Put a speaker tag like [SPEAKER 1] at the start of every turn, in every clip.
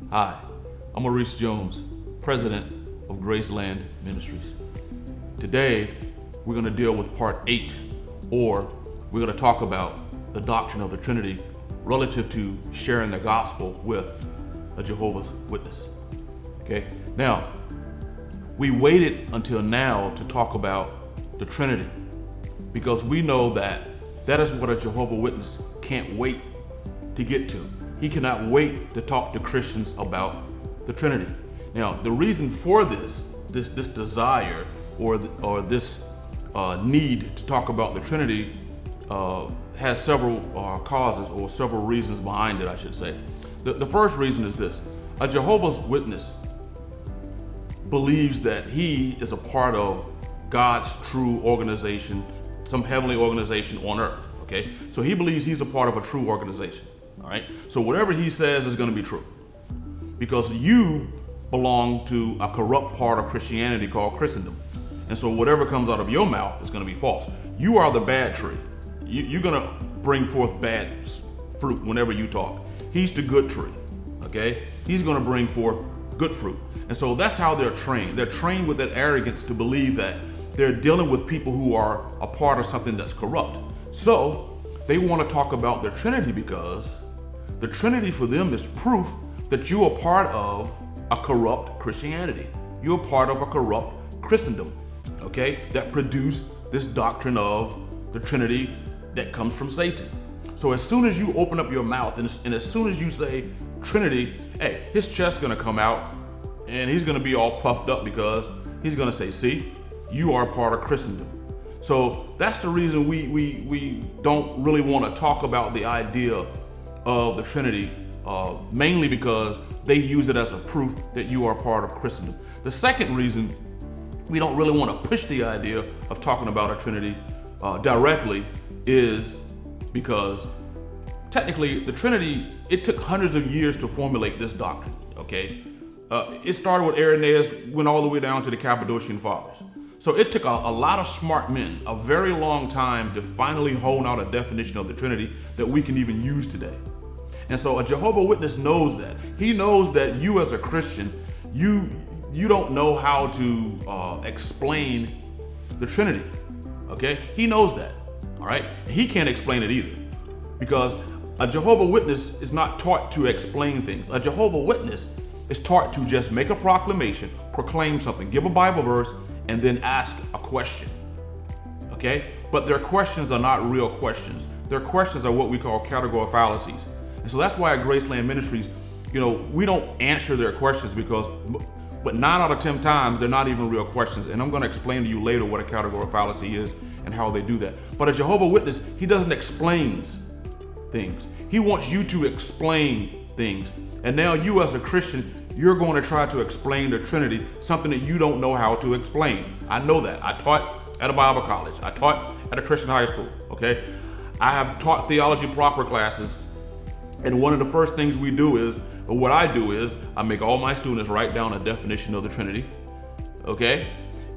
[SPEAKER 1] Hi, I'm Maurice Jones, president of Graceland Ministries. Today, we're going to deal with part 8, or we're going to talk about the doctrine of the Trinity relative to sharing the gospel with a Jehovah's Witness. Okay, now, we waited until now to talk about the Trinity because we know that is what a Jehovah's Witness can't wait to get to. He cannot wait to talk to Christians about the Trinity. Now, the reason for this desire or this need to talk about the Trinity has several causes or several reasons behind it, I should say. The first reason is this: a Jehovah's Witness believes that he is a part of God's true organization, some heavenly organization on earth. Okay, so he believes he's a part of a true organization. All right, so whatever he says is going to be true because you belong to a corrupt part of Christianity called Christendom. And so whatever comes out of your mouth is going to be false. You are the bad tree. You're going to bring forth bad fruit whenever you talk. He's the good tree, okay? He's going to bring forth good fruit. And so that's how they're trained. They're trained with that arrogance to believe that they're dealing with people who are a part of something that's corrupt. So they want to talk about their Trinity because the Trinity for them is proof that you are part of a corrupt Christianity. You're part of a corrupt Christendom, okay, that produced this doctrine of the Trinity that comes from Satan. So as soon as you open up your mouth and as soon as you say Trinity, hey, his chest's gonna come out and he's gonna be all puffed up because he's gonna say, see, you are part of Christendom. So that's the reason we don't really want to talk about the idea of the Trinity, mainly because they use it as a proof that you are part of Christendom. The second reason we don't really want to push the idea of talking about a Trinity directly is because technically the Trinity, it took hundreds of years to formulate this doctrine, okay? It started with Irenaeus, went all the way down to the Cappadocian Fathers. So it took a lot of smart men a very long time to finally hone out a definition of the Trinity that we can even use today. And so a Jehovah's Witness knows that. He knows that you as a Christian, you don't know how to explain the Trinity, okay? He knows that, all right? He can't explain it either because a Jehovah's Witness is not taught to explain things. A Jehovah's Witness is taught to just make a proclamation, proclaim something, give a Bible verse, and then ask a question, okay? But their questions are not real questions. Their questions are what we call category fallacies. And so that's why at Graceland Ministries, we don't answer their questions but 9 out of 10 times, they're not even real questions. And I'm going to explain to you later what a category fallacy is and how they do that. But a Jehovah's Witness, he doesn't explain things. He wants you to explain things. And now you as a Christian, you're going to try to explain the Trinity, something that you don't know how to explain. I know that. I taught at a Bible college. I taught at a Christian high school, okay? I have taught theology proper classes. And one of the first things we do is, or what I do is, I make all my students write down a definition of the Trinity, okay?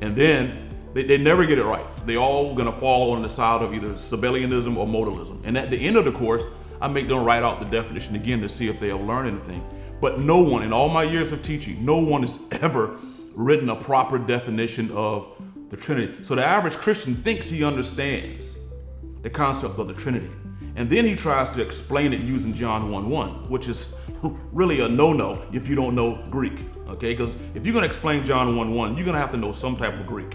[SPEAKER 1] And then they never get it right. They all gonna fall on the side of either Sabellianism or modalism. And at the end of the course, I make them write out the definition again to see if they have learned anything. But no one, in all my years of teaching, no one has ever written a proper definition of the Trinity. So the average Christian thinks he understands the concept of the Trinity. And then he tries to explain it using John 1:1, which is really a no-no if you don't know Greek, okay? Because if you're going to explain John 1:1, you're going to have to know some type of Greek,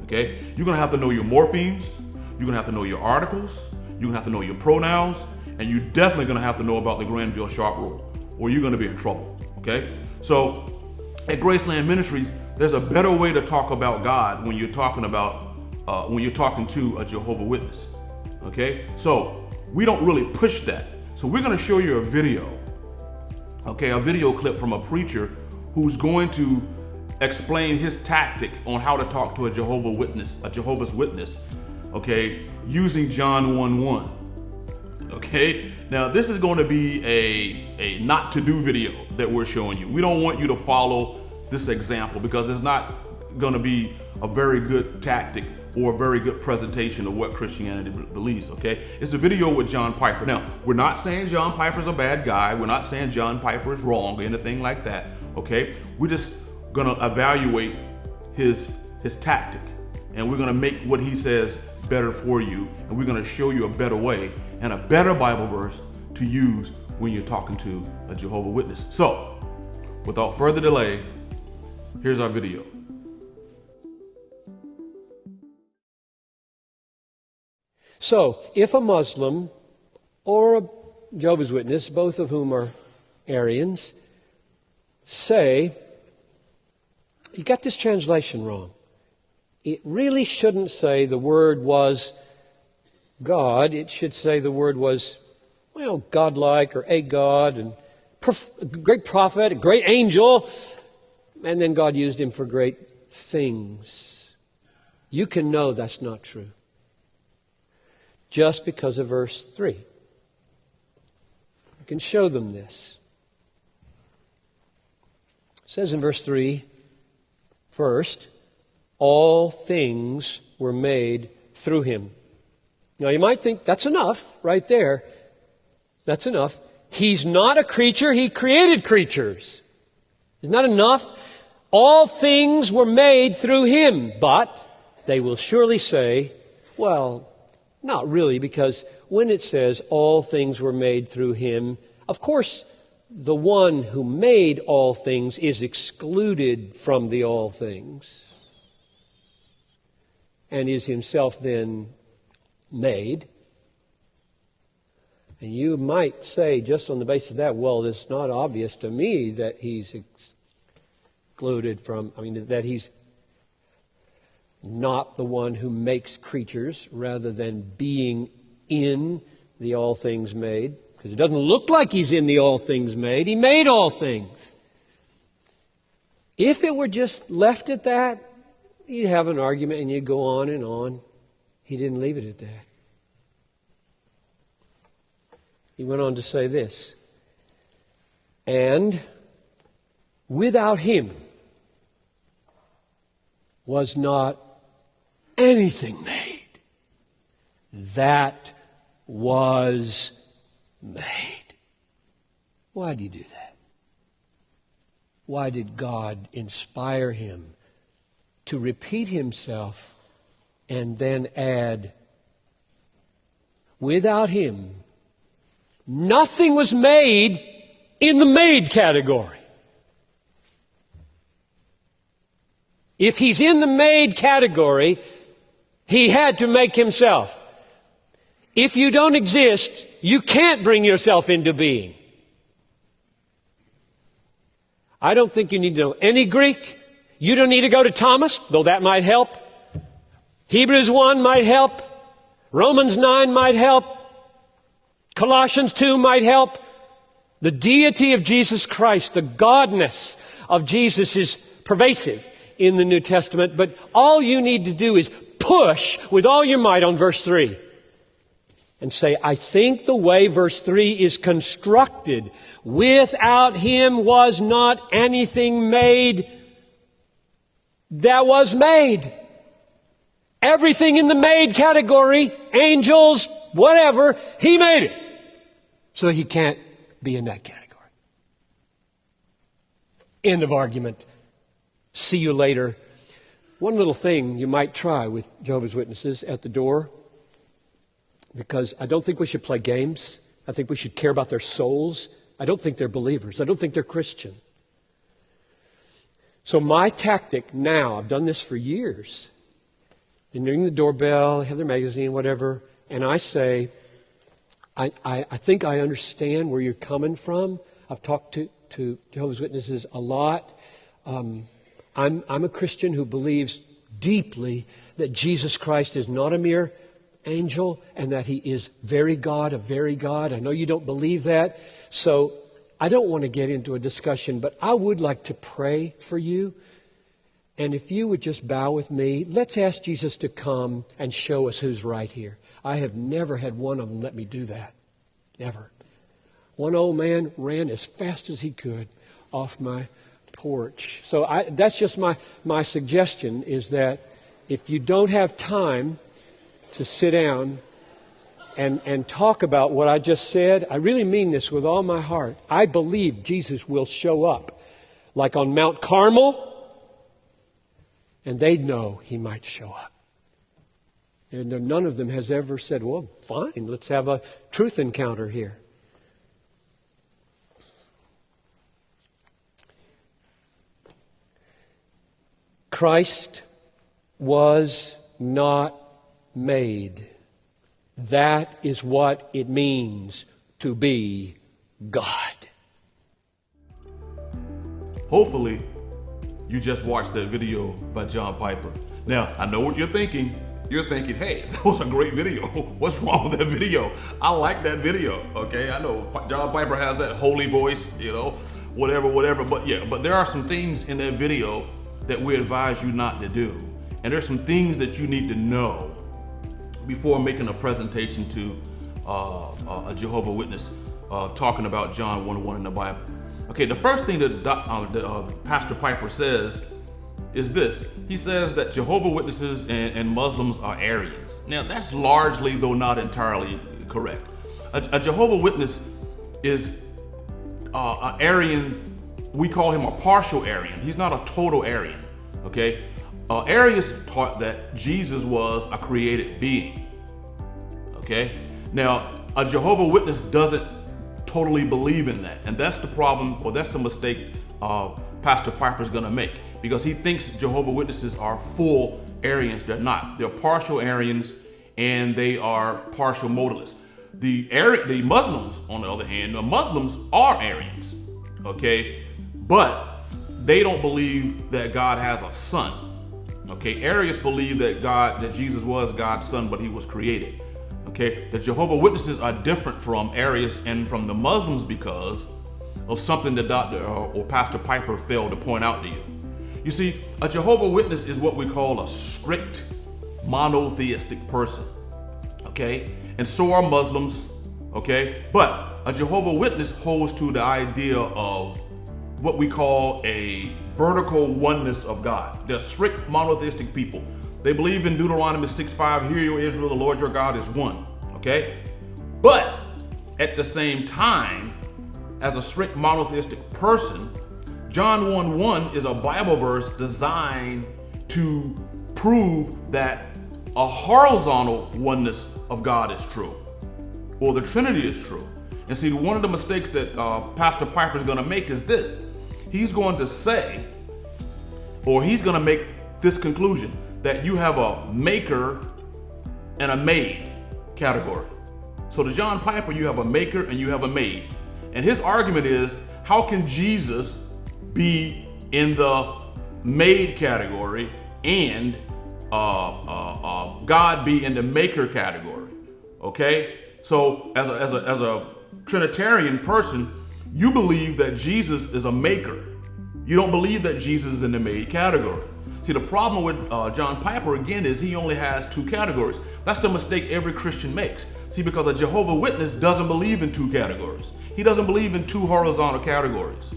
[SPEAKER 1] okay? You're going to have to know your morphemes, you're going to have to know your articles, you're going to have to know your pronouns, and you're definitely going to have to know about the Granville-Sharp rule, or you're going to be in trouble, okay? So at Graceland Ministries, there's a better way to talk about God when you're talking to a Jehovah's Witness, okay? So we don't really push that. So we're going to show you a video, okay, a video clip from a preacher who's going to explain his tactic on how to talk to a Jehovah's Witness, okay, using John 1:1. Okay, now this is going to be a not to do video that we're showing you. We don't want you to follow this example because it's not going to be a very good tactic or a very good presentation of what Christianity believes, okay? It's a video with John Piper. Now, we're not saying John Piper's a bad guy. We're not saying John Piper is wrong or anything like that, okay? We're just gonna evaluate his tactic, and we're gonna make what he says better for you, and we're gonna show you a better way and a better Bible verse to use when you're talking to a Jehovah's Witness. So, without further delay, here's our video.
[SPEAKER 2] So, if a Muslim or a Jehovah's Witness, both of whom are Arians, say, you got this translation wrong. It really shouldn't say the word was God. It should say the word was, well, godlike or a God, and great prophet, a great angel, and then God used him for great things. You can know that's not true just because of verse 3. I can show them this. It says in verse 3, first, all things were made through him. Now you might think that's enough right there. That's enough. He's not a creature, he created creatures. Isn't that enough? All things were made through him, but they will surely say, well, not really, because when it says all things were made through him, of course, the one who made all things is excluded from the all things and is himself then made. And you might say, just on the basis of that, well, it's not obvious to me that he's excluded from, that he's not the one who makes creatures rather than being in the all things made. Because it doesn't look like he's in the all things made. He made all things. If it were just left at that, you'd have an argument and you'd go on and on. He didn't leave it at that. He went on to say this, and without him was not anything made that was made. Why do you do that? Why did God inspire him to repeat himself and then add, without him, nothing was made in the made category? If he's in the made category, he had to make himself. If you don't exist, you can't bring yourself into being. I don't think you need to know any Greek. You don't need to go to Thomas, though that might help. Hebrews 1 might help. Romans 9 might help. Colossians 2 might help. The deity of Jesus Christ, the godness of Jesus is pervasive in the New Testament, but all you need to do is push with all your might on verse 3 and say, I think the way verse 3 is constructed, without him was not anything made that was made. Everything in the made category, angels, whatever, he made it. So he can't be in that category. End of argument. See you later. One little thing you might try with Jehovah's Witnesses at the door, because I don't think we should play games. I think we should care about their souls. I don't think they're believers. I don't think they're Christian. So my tactic now, I've done this for years. They ring the doorbell, have their magazine, whatever, and I say, I think I understand where you're coming from. I've talked to Jehovah's Witnesses a lot. I'm a Christian who believes deeply that Jesus Christ is not a mere angel and that he is very God, a very God. I know you don't believe that, so I don't want to get into a discussion, but I would like to pray for you. And if you would just bow with me, let's ask Jesus to come and show us who's right here. I have never had one of them let me do that. Never. One old man ran as fast as he could off my porch. So that's just my suggestion, is that if you don't have time to sit down and talk about what I just said, I really mean this with all my heart. I believe Jesus will show up, like on Mount Carmel, and they'd know he might show up. And none of them has ever said, well, fine, let's have a truth encounter here. Christ was not made. That is what it means to be God.
[SPEAKER 1] Hopefully, you just watched that video by John Piper. Now, I know what you're thinking. You're thinking, hey, that was a great video. What's wrong with that video? I like that video, okay? I know John Piper has that holy voice, whatever. But there are some things in that video that we advise you not to do. And there's some things that you need to know before making a presentation to a Jehovah Witness talking about John 1:1 in the Bible. Okay, the first thing that Pastor Piper says is this. He says that Jehovah Witnesses and Muslims are Arians. Now, that's largely, though not entirely, correct. A Jehovah Witness is an Arian. We call him a partial Arian. He's not a total Arian, okay? Arius taught that Jesus was a created being, okay? Now, a Jehovah Witness doesn't totally believe in that, and that's the problem, or that's the mistake Pastor Piper's gonna make, because he thinks Jehovah Witnesses are full Arians. They're not. They're partial Arians, and they are partial modalists. The Muslims, on the other hand, the Muslims are Arians, okay? But they don't believe that God has a son. Okay, Arius believe that Jesus was God's son, but he was created. Okay, the Jehovah Witnesses are different from Arius and from the Muslims because of something that Dr. or Pastor Piper failed to point out to you. You see, a Jehovah Witness is what we call a strict monotheistic person. Okay, and so are Muslims. Okay, but a Jehovah Witness holds to the idea of what we call a vertical oneness of God. They're strict monotheistic people. They believe in Deuteronomy 6:5, hear, O Israel, the Lord your God is one, okay? But at the same time, as a strict monotheistic person, John 1:1 is a Bible verse designed to prove that a horizontal oneness of God is true, or the Trinity is true. And see, one of the mistakes that Pastor Piper is going to make is this. He's going to say, or he's going to make this conclusion, that you have a maker and a made category. So to John Piper, you have a maker and you have a made. And his argument is, how can Jesus be in the made category and God be in the maker category? Okay? So as a Trinitarian person, you believe that Jesus is a maker. You don't believe that Jesus is in the made category. See, the problem with John Piper, again, is he only has two categories. That's the mistake every Christian makes. See, because a Jehovah Witness doesn't believe in two categories. He doesn't believe in two horizontal categories.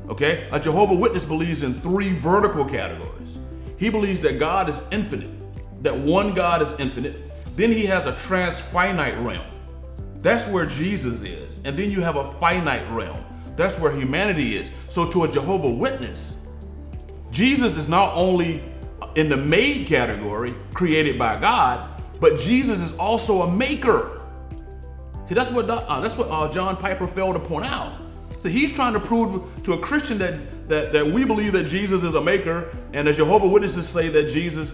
[SPEAKER 1] Okay? A Jehovah Witness believes in three vertical categories. He believes that God is infinite, that one God is infinite. Then he has a transfinite realm. That's where Jesus is. And then you have a finite realm. That's where humanity is. So to a Jehovah Witness, Jesus is not only in the made category, created by God, but Jesus is also a maker. See, that's what John Piper failed to point out. So he's trying to prove to a Christian that we believe that Jesus is a maker, and the Jehovah Witnesses say that Jesus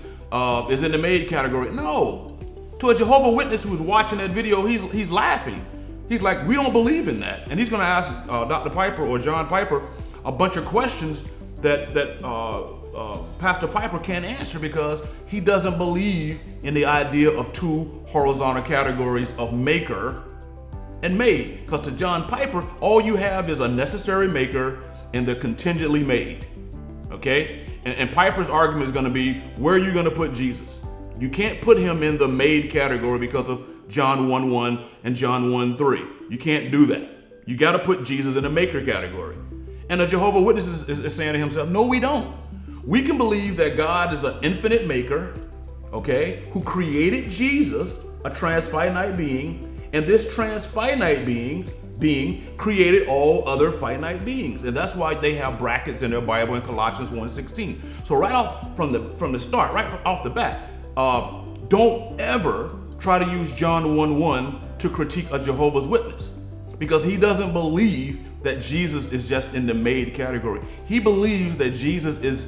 [SPEAKER 1] is in the made category. No. To a Jehovah Witness who's watching that video, he's laughing. He's like, we don't believe in that. And he's going to ask Dr. Piper or John Piper a bunch of questions that Pastor Piper can't answer because he doesn't believe in the idea of two horizontal categories of maker and made. Because to John Piper, all you have is a necessary maker and the contingently made. Okay? And Piper's argument is going to be, where are you going to put Jesus? You can't put him in the made category because of John 1:1 and John 1:3. You can't do that. You got to put Jesus in the maker category. And the Jehovah Witness is saying to himself, no, we don't. We can believe that God is an infinite maker, okay, who created Jesus, a transfinite being, and this transfinite being created all other finite beings. And that's why they have brackets in their Bible in Colossians 1:16. So right off from the start, off the bat, don't ever try to use John 1:1 to critique a Jehovah's Witness, because he doesn't believe that Jesus is just in the made category. He believes that Jesus is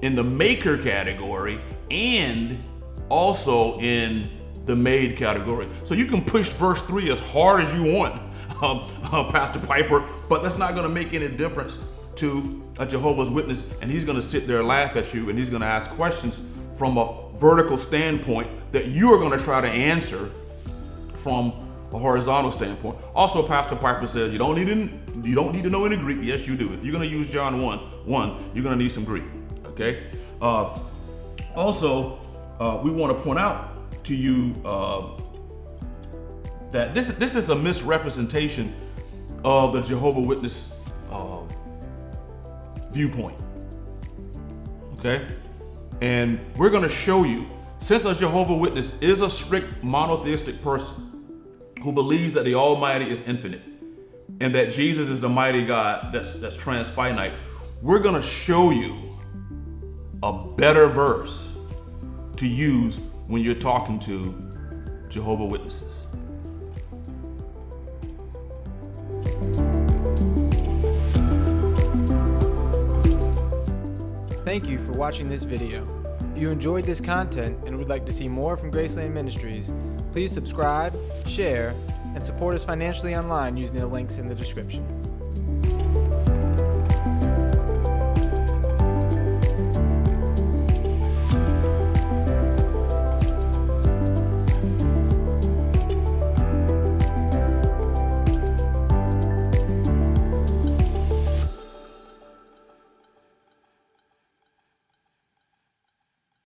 [SPEAKER 1] in the maker category and also in the made category. So you can push verse 3 as hard as you want, Pastor Piper, but that's not going to make any difference to a Jehovah's Witness, and he's going to sit there and laugh at you, and he's going to ask questions from a vertical standpoint that you are going to try to answer from a horizontal standpoint. Also, Pastor Piper says you don't need to know any Greek. Yes, you do. If you're going to use John 1:1, you're going to need some Greek. Okay. Also, we want to point out to you that this is a misrepresentation of the Jehovah's Witness viewpoint. Okay, and we're going to show you, since a Jehovah's Witness is a strict monotheistic person who believes that the Almighty is infinite and that Jesus is the mighty God that's transfinite, we're going to show you a better verse to use when you're talking to Jehovah's Witnesses.
[SPEAKER 3] Thank you for watching this video. If you enjoyed this content and would like to see more from Graceland Ministries, please subscribe, share, and support us financially online using the links in the description.